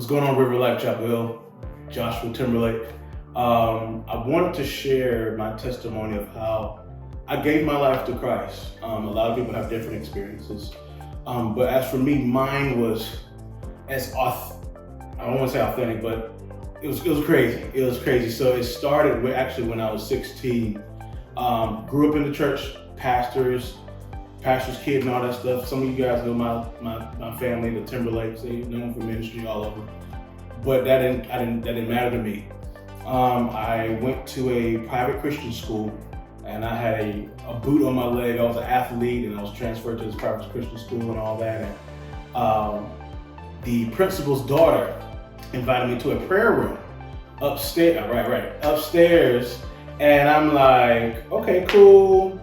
What's going on, River Life Chapel Hill? Joshua Timberlake. I wanted to share my testimony of how I gave my life to Christ. A lot of people have different experiences, but as for me, mine was I don't want to say authentic, but it was crazy. It was crazy. So it started when I was 16. Grew up in the church, pastor's kid and all that stuff. Some of you guys know my family, the Timberlakes. They known for ministry all over. But that didn't matter to me. I went to a private Christian school, and I had a boot on my leg. I was an athlete, and I was transferred to this private Christian school and all that. And the principal's daughter invited me to a prayer room upstairs. Upstairs, and I'm like, okay, cool.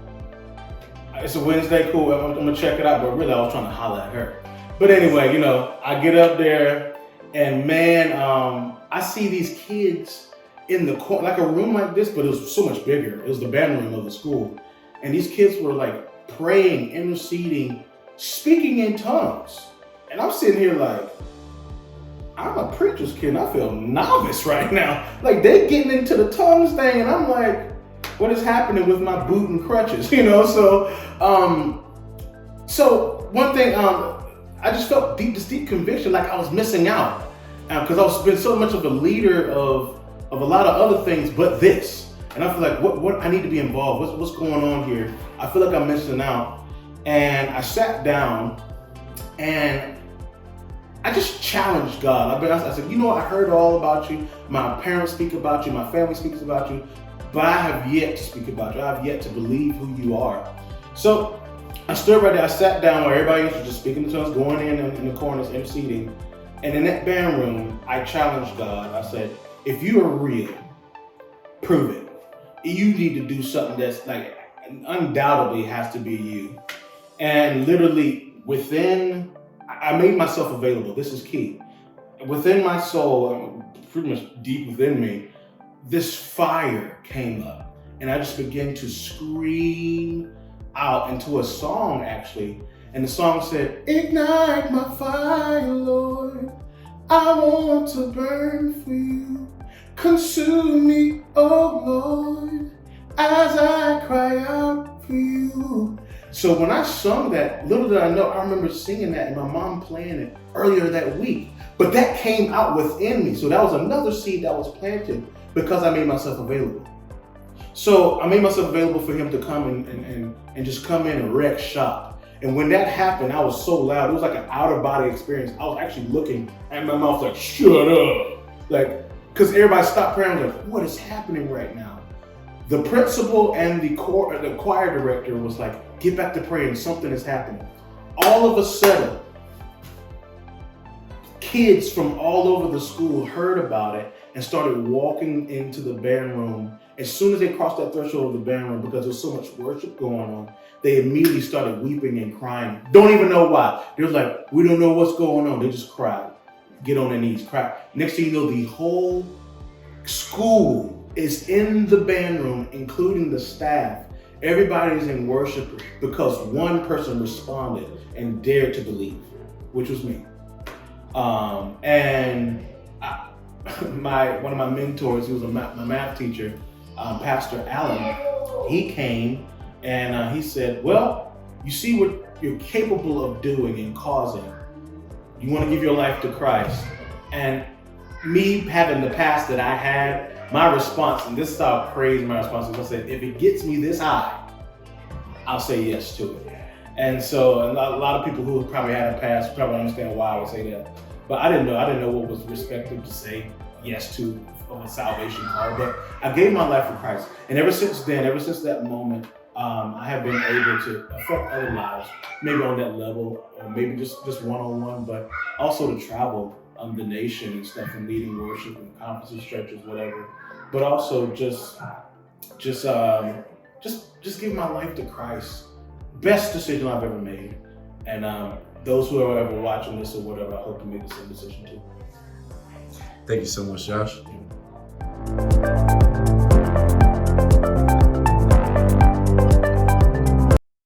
It's a Wednesday, cool. I'm gonna check it out. But really, I was trying to holler at her. But anyway, I get up there, and man, I see these kids in the corner, like a room like this, but it was so much bigger. It was the band room of the school, and these kids were like praying, interceding, speaking in tongues, and I'm sitting here like, I'm a preacher's kid, and I feel novice right now. Like, they getting into the tongues thing, and I'm like, what is happening with my boot and crutches, So one thing, I just felt this deep conviction, like I was missing out, because I was been so much of a leader of a lot of other things, but this, and I feel like what I need to be involved. What's going on here? I feel like I'm missing out, and I sat down, and I just challenged God. I said, I heard all about you. My parents speak about you. My family speaks about you. But I have yet to speak about you. I have yet to believe who you are. So I stood right there. I sat down where everybody else was just speaking in tongues, going in the corners, emceeing. And in that band room, I challenged God. I said, if you are real, prove it. You need to do something that's like undoubtedly has to be you. And literally I made myself available. This is key. Within my soul, pretty much deep within me, this fire came up, and I just began to scream out into a song, actually. And the song said, ignite my fire, Lord. I want to burn for you. Consume me, oh Lord, as I cry out for you. So when I sung that, little did I know, I remember singing that and my mom playing it earlier that week. But that came out within me. So that was another seed that was planted because I made myself available. So I made myself available for him to come and just come in and wreck shop. And when that happened, I was so loud. It was like an out-of-body experience. I was actually looking at my mouth like, shut up. Like, because everybody stopped praying. I was like, what is happening right now? The principal and the choir director was like, get back to praying, something is happening. All of a sudden, kids from all over the school heard about it and started walking into the band room. As soon as they crossed that threshold of the band room, because there was so much worship going on, they immediately started weeping and crying. Don't even know why. They was like, we don't know what's going on. They just cried. Get on their knees, cry. Next thing you know, the whole school is in the band room, including the staff. Everybody's in worship because one person responded and dared to believe, which was me. And one of my mentors, he was my math teacher, Pastor Allen, he came and he said, well, you see what you're capable of doing and causing. You want to give your life to Christ. And me having the past that I had, my response, and this is how crazy my response was, I said, if it gets me this high, I'll say yes to it. And so a lot of people who probably had a past probably understand why I would say that. But I didn't know what was respected to say yes to a salvation call. But I gave my life for Christ. And ever since then, ever since that moment, I have been able to affect other lives, maybe on that level, or maybe just one-on-one, but also to travel the nation and stuff and leading worship and conferences, churches, whatever. But also just give my life to Christ. Best decision I've ever made. And those who are ever watching this or whatever, I hope to make the same decision too. Thank you so much, Josh.